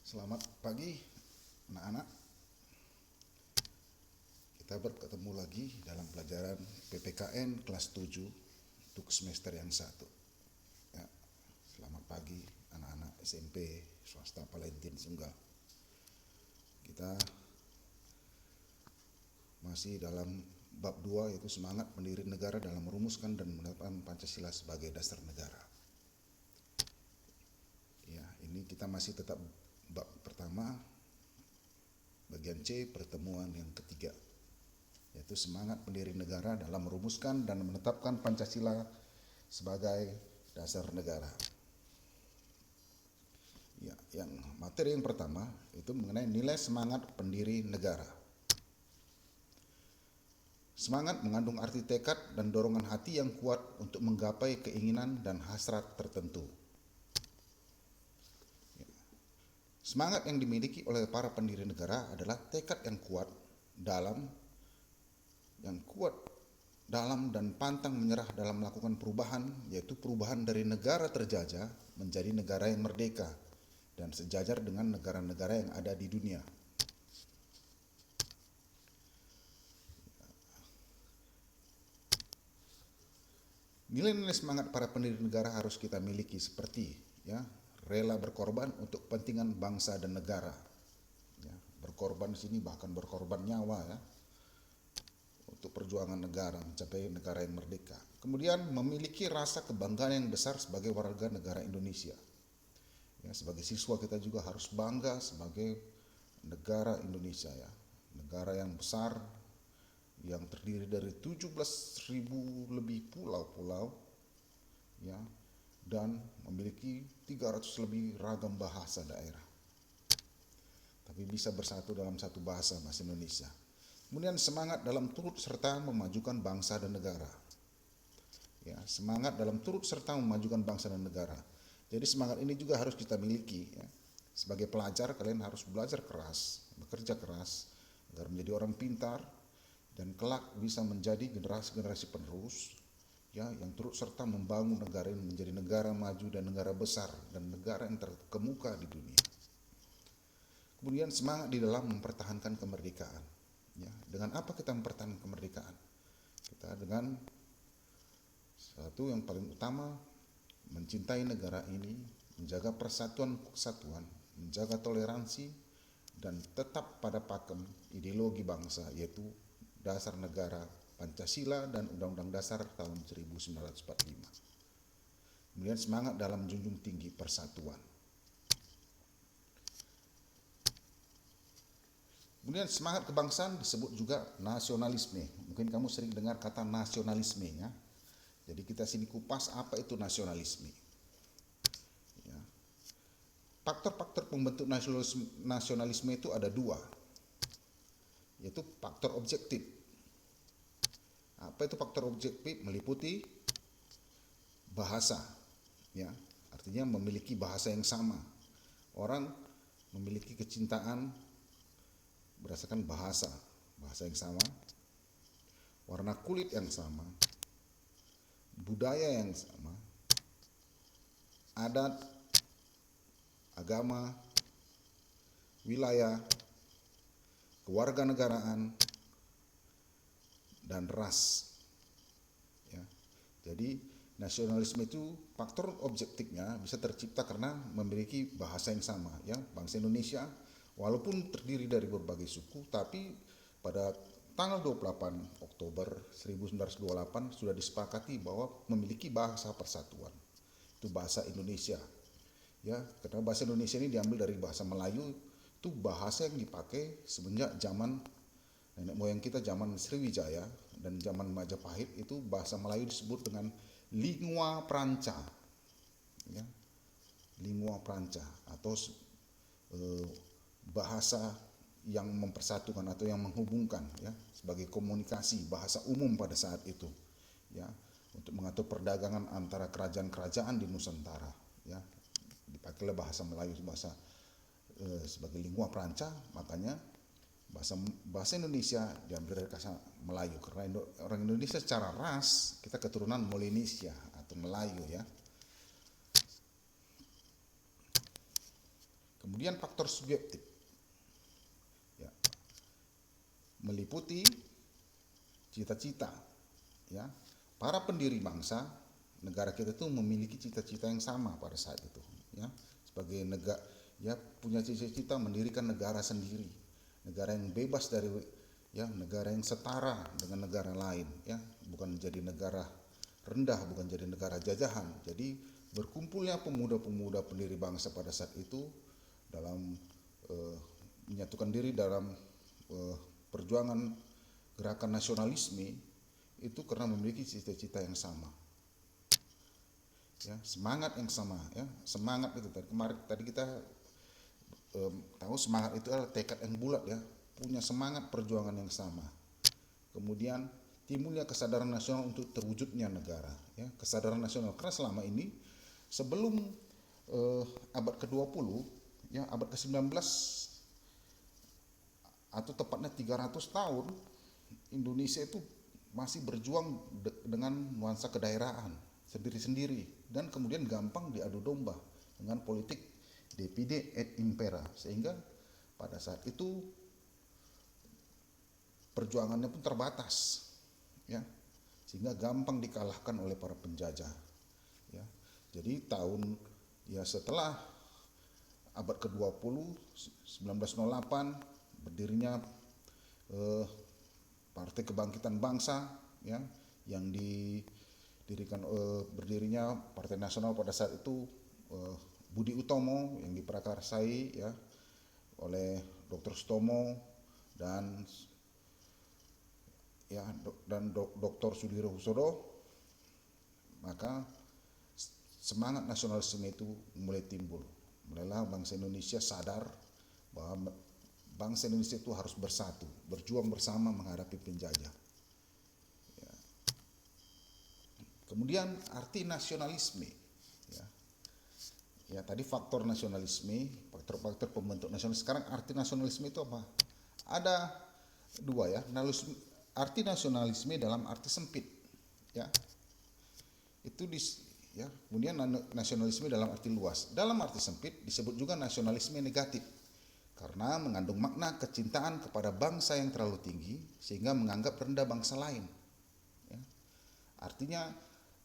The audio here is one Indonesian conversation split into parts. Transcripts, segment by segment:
Selamat pagi anak-anak. Kita bertemu lagi dalam pelajaran PPKN kelas 7 untuk semester yang 1. Ya, selamat pagi anak-anak SMP swasta Palentin Sunggal. Kita masih dalam bab 2 yaitu semangat pendiri negara dalam merumuskan dan menetapkan Pancasila sebagai dasar negara. Ya, ini kita masih tetap bab pertama, bagian C, pertemuan yang ketiga, yaitu semangat pendiri negara dalam merumuskan dan menetapkan Pancasila sebagai dasar negara. Ya, yang materi yang pertama itu mengenai nilai semangat pendiri negara. Semangat mengandung arti tekad dan dorongan hati yang kuat untuk menggapai keinginan dan hasrat tertentu. Semangat yang dimiliki oleh para pendiri negara adalah tekad yang kuat dalam dan pantang menyerah dalam melakukan perubahan, yaitu perubahan dari negara terjajah menjadi negara yang merdeka dan sejajar dengan negara-negara yang ada di dunia. Nilai-nilai semangat para pendiri negara harus kita miliki seperti rela berkorban untuk kepentingan bangsa dan negara. Ya, berkorban di sini bahkan berkorban nyawa untuk perjuangan negara mencapai negara yang merdeka. Kemudian memiliki rasa kebanggaan yang besar sebagai warga negara Indonesia. Ya, sebagai siswa kita juga harus bangga sebagai negara Indonesia, negara yang besar yang terdiri dari 17.000 lebih pulau-pulau, dan memiliki 300 lebih ragam bahasa daerah. Tapi bisa bersatu dalam satu bahasa Indonesia. Kemudian semangat dalam turut serta memajukan bangsa dan negara. Ya, semangat dalam turut serta memajukan bangsa dan negara. Jadi semangat ini juga harus kita miliki. Sebagai pelajar kalian harus belajar keras, bekerja keras agar menjadi orang pintar dan kelak bisa menjadi generasi-generasi penerus yang turut serta membangun negara ini menjadi negara maju dan negara besar dan negara yang terkemuka di dunia. Kemudian semangat di dalam mempertahankan kemerdekaan. Dengan apa kita mempertahankan kemerdekaan? Kita dengan satu yang paling utama, mencintai negara ini, menjaga persatuan kesatuan, menjaga toleransi, dan tetap pada pakem ideologi bangsa, yaitu dasar negara Pancasila dan Undang-Undang Dasar tahun 1945. Kemudian semangat dalam menjunjung tinggi persatuan. Kemudian semangat kebangsaan disebut juga nasionalisme. Mungkin kamu sering dengar kata nasionalisme, ya. Jadi kita sini kupas apa itu nasionalisme. Faktor-faktor pembentuk nasionalisme itu ada dua, yaitu faktor objektif. Apa itu faktor objektif? Meliputi bahasa, artinya memiliki bahasa yang sama. Orang memiliki kecintaan berdasarkan bahasa yang sama, warna kulit yang sama, budaya yang sama, adat, agama, wilayah, kewarganegaraan, dan ras. Jadi nasionalisme itu faktor objektifnya bisa tercipta karena memiliki bahasa yang sama. Bangsa Indonesia walaupun terdiri dari berbagai suku, tapi pada tanggal 28 Oktober 1928 sudah disepakati bahwa memiliki bahasa persatuan. Itu bahasa Indonesia. Karena bahasa Indonesia ini diambil dari bahasa Melayu, itu bahasa yang dipakai semenjak zaman nenek moyang kita, zaman Sriwijaya dan zaman Majapahit. Itu bahasa Melayu disebut dengan lingua franca, lingua franca atau bahasa yang mempersatukan atau yang menghubungkan, sebagai komunikasi bahasa umum pada saat itu, untuk mengatur perdagangan antara kerajaan-kerajaan di Nusantara. Dipakailah bahasa Melayu sebagai lingua franca, makanya bahasa Indonesia diambil dari bahasa Melayu karena orang Indonesia secara ras kita keturunan Melanesia atau Melayu, Kemudian faktor subjektif, ya, meliputi cita-cita, ya. Para pendiri bangsa negara kita itu memiliki cita-cita yang sama pada saat itu, ya. Sebagai negara, ya, punya cita-cita mendirikan negara sendiri, negara yang bebas dari, ya, negara yang setara dengan negara lain, ya, bukan jadi negara rendah, bukan jadi negara jajahan. Jadi berkumpulnya pemuda-pemuda pendiri bangsa pada saat itu dalam menyatukan diri dalam perjuangan gerakan nasionalisme itu karena memiliki cita-cita yang sama, ya, semangat yang sama, ya. Semangat itu tadi kita tahu semangat itu adalah tekad yang bulat, ya, punya semangat perjuangan yang sama. Kemudian timbulnya kesadaran nasional untuk terwujudnya negara, ya, kesadaran nasional. Karena selama ini sebelum abad ke-20, ya, abad ke-19 atau tepatnya 300 tahun Indonesia itu masih berjuang dengan nuansa kedaerahan sendiri-sendiri dan kemudian gampang diadu domba dengan politik divide et impera, sehingga pada saat itu perjuangannya pun terbatas, ya, sehingga gampang dikalahkan oleh para penjajah, ya. Jadi setelah abad ke-20 1908 berdirinya Partai Kebangkitan Bangsa, ya, yang didirikan berdirinya Partai Nasional pada saat itu Budi Utomo yang diprakarsai, ya, oleh Dr. Sutomo dan Dr. Sudirohusodo. Maka semangat nasionalisme itu mulai timbul. Mulailah bangsa Indonesia sadar bahwa bangsa Indonesia itu harus bersatu, berjuang bersama menghadapi penjajah. Ya. Kemudian arti nasionalisme, ya. Ya, tadi faktor nasionalisme, faktor pembentuk nasionalisme. Sekarang arti nasionalisme itu apa? Ada dua, ya. Arti nasionalisme dalam arti sempit, ya. Kemudian nasionalisme dalam arti luas. Dalam arti sempit disebut juga nasionalisme negatif, karena mengandung makna kecintaan kepada bangsa yang terlalu tinggi sehingga menganggap rendah bangsa lain, ya. Artinya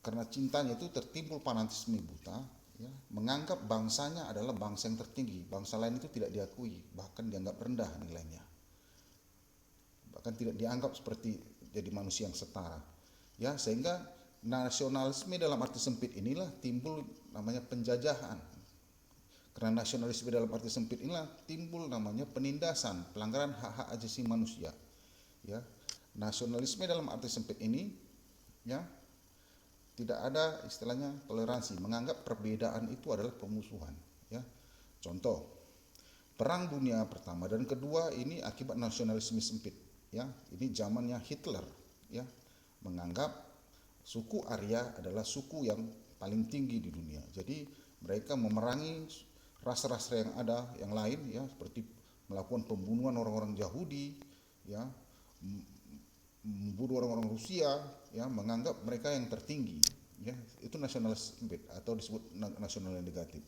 karena cintanya itu tertimbul fanatisme buta, ya, menganggap bangsanya adalah bangsa yang tertinggi, bangsa lain itu tidak diakui, bahkan dianggap rendah nilainya, bahkan tidak dianggap seperti jadi manusia yang setara, ya. Sehingga nasionalisme dalam arti sempit inilah timbul namanya penjajahan. Karena nasionalisme dalam arti sempit inilah timbul namanya penindasan, pelanggaran hak-hak asasi manusia, ya. Nasionalisme dalam arti sempit ini, ya, tidak ada istilahnya toleransi, menganggap perbedaan itu adalah permusuhan, ya. Contoh, Perang Dunia Pertama dan Kedua ini akibat nasionalisme sempit, ya. Ini zamannya Hitler, ya, menganggap suku Arya adalah suku yang paling tinggi di dunia. Jadi mereka memerangi ras-ras yang ada yang lain, ya, seperti melakukan pembunuhan orang-orang Yahudi, ya, membunuh orang-orang Rusia, ya, menganggap mereka yang tertinggi, ya. Itu nasionalisme atau disebut nasional negatif,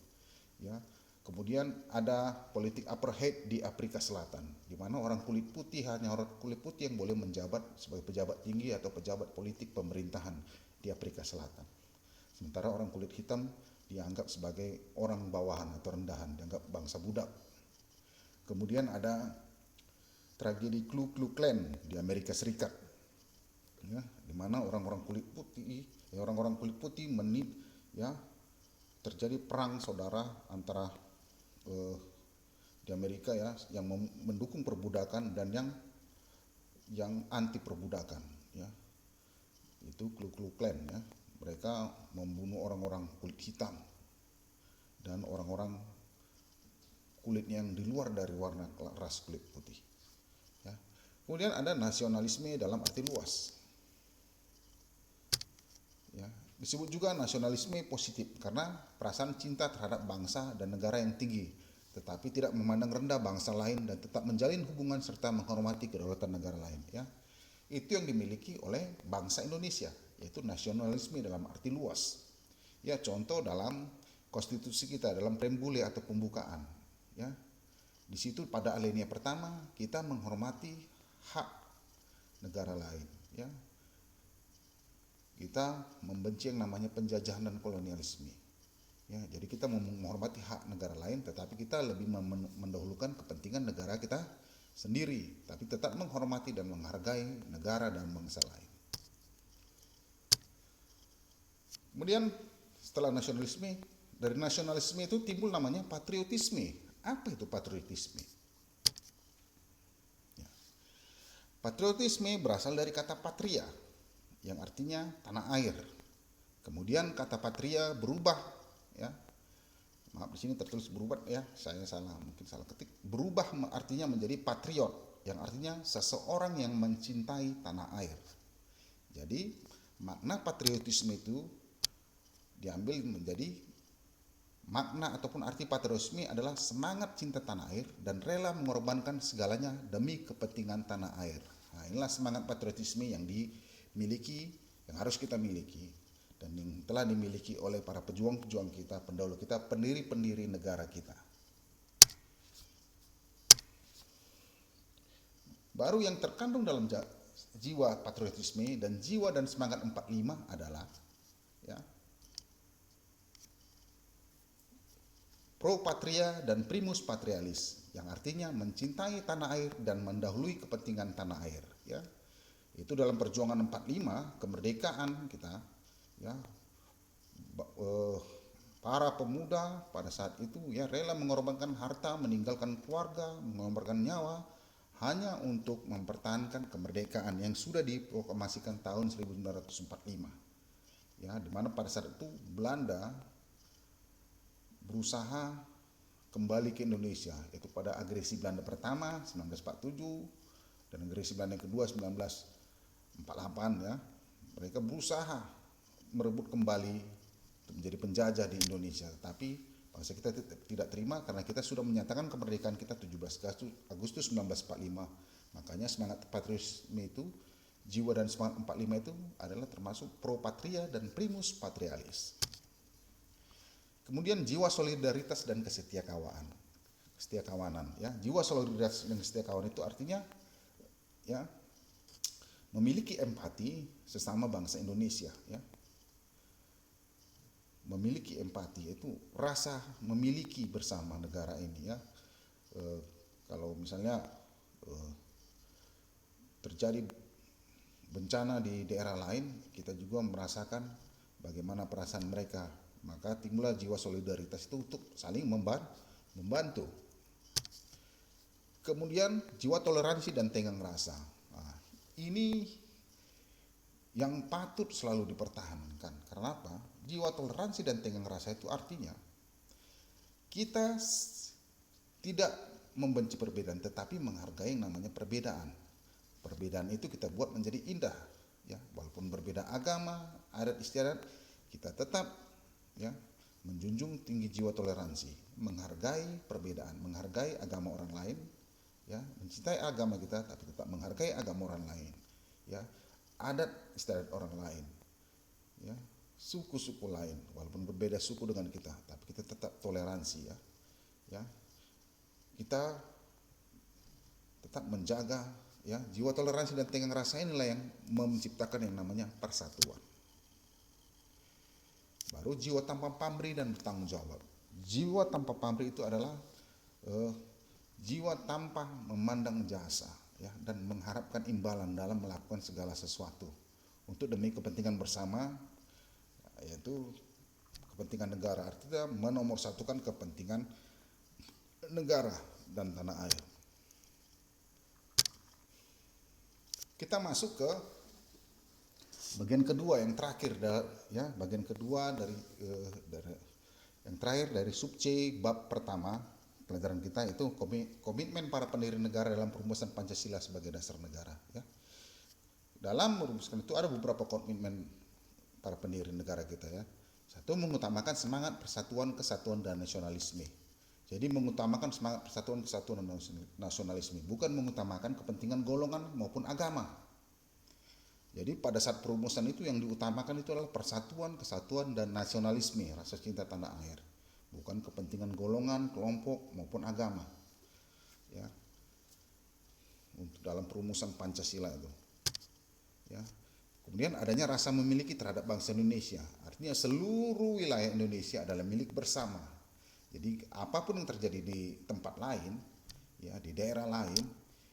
ya. Kemudian ada politik apartheid di Afrika Selatan, di mana orang kulit putih, hanya orang kulit putih yang boleh menjabat sebagai pejabat tinggi atau pejabat politik pemerintahan di Afrika Selatan, sementara orang kulit hitam dianggap sebagai orang bawahan atau rendahan, dianggap bangsa budak. Kemudian ada tragedi Ku Klux Klan di Amerika Serikat, ya, di mana orang-orang kulit putih ya, terjadi perang saudara antara di Amerika, ya, yang mendukung perbudakan dan yang anti perbudakan, ya. Itu Ku Klux Klan, ya. Mereka membunuh orang-orang kulit hitam dan orang-orang kulit yang di luar dari warna ras kulit putih, ya. Kemudian ada nasionalisme dalam arti luas, ya. Disebut juga nasionalisme positif karena perasaan cinta terhadap bangsa dan negara yang tinggi, tetapi tidak memandang rendah bangsa lain dan tetap menjalin hubungan serta menghormati kedaulatan negara lain, ya. Itu yang dimiliki oleh bangsa Indonesia, yaitu nasionalisme dalam arti luas. Ya, contoh dalam konstitusi kita, dalam preambule atau pembukaan, Ya, di situ pada alinea pertama kita menghormati hak negara lain. Ya, kita membenci yang namanya penjajahan dan kolonialisme. Ya, jadi kita menghormati hak negara lain, tetapi kita lebih mendahulukan kepentingan negara kita sendiri, tapi tetap menghormati dan menghargai negara dan bangsa lain. Kemudian setelah nasionalisme, dari nasionalisme itu timbul namanya patriotisme. Apa itu patriotisme? Ya. Patriotisme berasal dari kata patria, yang artinya tanah air. Kemudian kata patria berubah, ya. Maaf, di sini tertulis berubah, ya, saya salah, mungkin salah ketik. Berubah artinya menjadi patriot, yang artinya seseorang yang mencintai tanah air. Jadi makna patriotisme itu diambil menjadi makna ataupun arti patriotisme adalah semangat cinta tanah air dan rela mengorbankan segalanya demi kepentingan tanah air. Nah, inilah semangat patriotisme yang dimiliki, yang harus kita miliki, dan yang telah dimiliki oleh para pejuang-pejuang kita, pendahulu kita, pendiri-pendiri negara kita. Baru yang terkandung dalam jiwa patriotisme dan jiwa dan semangat 45 adalah, ya, pro patria dan primus patrialis, yang artinya mencintai tanah air dan mendahului kepentingan tanah air. Ya, itu dalam perjuangan 45 kemerdekaan kita. Ya, para pemuda pada saat itu, ya, rela mengorbankan harta, meninggalkan keluarga, mengorbankan nyawa hanya untuk mempertahankan kemerdekaan yang sudah diproklamasikan tahun 1945. Ya, di mana pada saat itu Belanda berusaha kembali ke Indonesia, yaitu pada agresi Belanda pertama 1947 dan agresi Belanda kedua 1948. Ya, mereka berusaha merebut kembali menjadi penjajah di Indonesia, tapi bangsa kita tidak terima karena kita sudah menyatakan kemerdekaan kita 17 Agustus 1945. Makanya semangat patriotisme itu, jiwa dan semangat 45 itu adalah termasuk pro patria dan primus patrialis. Kemudian jiwa solidaritas dan kesetiakawanan, ya. Jiwa solidaritas dan kesetiakawanan itu artinya, ya, memiliki empati sesama bangsa Indonesia, ya. Memiliki empati itu rasa memiliki bersama negara ini, ya. Kalau misalnya terjadi bencana di daerah lain, kita juga merasakan bagaimana perasaan mereka. Maka timbullah jiwa solidaritas itu untuk saling membantu. Kemudian jiwa toleransi dan tenggang rasa. Nah, ini yang patut selalu dipertahankan. Karena apa? Jiwa toleransi dan tenggang rasa itu artinya kita tidak membenci perbedaan, tetapi menghargai yang namanya perbedaan. Perbedaan itu kita buat menjadi indah, ya. Walaupun berbeda agama, adat istiadat, kita tetap, ya, menjunjung tinggi jiwa toleransi, menghargai perbedaan, menghargai agama orang lain, ya, mencintai agama kita tapi tetap menghargai agama orang lain, ya, adat istiadat orang lain, ya, suku-suku lain, walaupun berbeda suku dengan kita, tapi kita tetap toleransi, ya, ya, kita tetap menjaga, ya, jiwa toleransi dan tenggang rasa inilah yang menciptakan yang namanya persatuan. Baru jiwa tanpa pamrih dan bertanggung jawab. Jiwa tanpa pamrih itu adalah jiwa tanpa memandang jasa, ya, dan mengharapkan imbalan dalam melakukan segala sesuatu untuk demi kepentingan bersama, yaitu kepentingan negara. Artinya menomorsatukan kepentingan negara dan tanah air. Kita masuk ke bagian kedua yang terakhir, ya, bagian kedua dari yang terakhir dari sub C bab pertama pelajaran kita, itu komitmen para pendiri negara dalam perumusan Pancasila sebagai dasar negara, ya. Dalam merumuskan itu ada beberapa komitmen para pendiri negara kita, ya. Satu, mengutamakan semangat persatuan, kesatuan dan nasionalisme. Jadi mengutamakan semangat persatuan, kesatuan dan nasionalisme, bukan mengutamakan kepentingan golongan maupun agama. Jadi pada saat perumusan itu yang diutamakan itu adalah persatuan, kesatuan dan nasionalisme, rasa cinta tanah air. bukan kepentingan golongan, kelompok maupun agama. Ya, untuk dalam perumusan Pancasila itu. Ya. Kemudian adanya rasa memiliki terhadap bangsa Indonesia. Artinya seluruh wilayah Indonesia adalah milik bersama. Jadi apapun yang terjadi di tempat lain, ya di daerah lain,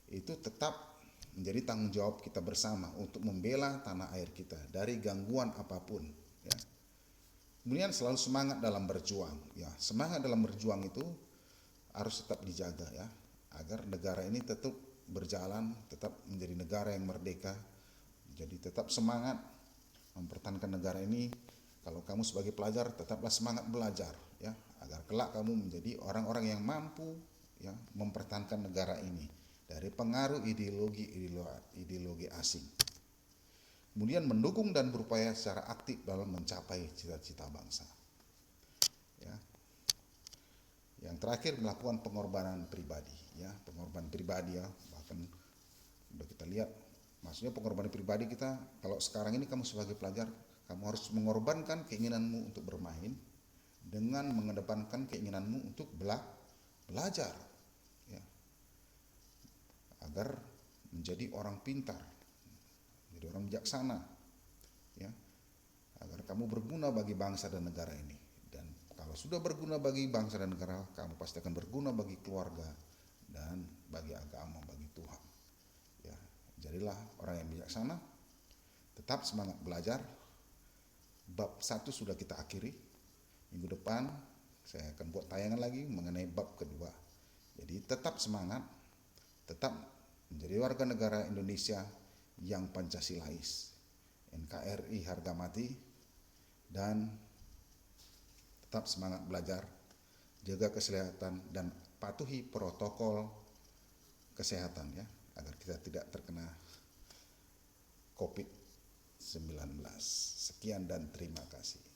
itu tetap menjadi tanggung jawab kita bersama untuk membela tanah air kita dari gangguan apapun. Ya. Kemudian selalu semangat dalam berjuang. Ya, semangat dalam berjuang itu harus tetap dijaga ya, agar negara ini tetap berjalan, tetap menjadi negara yang merdeka. Jadi tetap semangat mempertahankan negara ini. Kalau kamu sebagai pelajar tetaplah semangat belajar ya, agar kelak kamu menjadi orang-orang yang mampu ya mempertahankan negara ini dari pengaruh ideologi asing. Kemudian mendukung dan berupaya secara aktif dalam mencapai cita-cita bangsa. Ya. Yang terakhir melakukan pengorbanan pribadi ya, pengorbanan pribadi ya, bahkan udah kita lihat. Maksudnya pengorbanan pribadi kita, kalau sekarang ini kamu sebagai pelajar, kamu harus mengorbankan keinginanmu untuk bermain dengan mengedepankan keinginanmu untuk belajar, ya, agar menjadi orang pintar, menjadi orang bijaksana, ya, agar kamu berguna bagi bangsa dan negara ini. Dan kalau sudah berguna bagi bangsa dan negara, kamu pasti akan berguna bagi keluarga dan bagi agama, bagi Tuhan. Jadilah orang yang bijaksana, tetap semangat belajar. Bab 1 sudah kita akhiri. Minggu depan saya akan buat tayangan lagi mengenai bab kedua. Jadi tetap semangat, tetap menjadi warga negara Indonesia yang Pancasilais, NKRI harga mati, dan tetap semangat belajar, jaga kesehatan dan patuhi protokol kesehatan ya, agar kita tidak terkena COVID-19. Sekian dan terima kasih.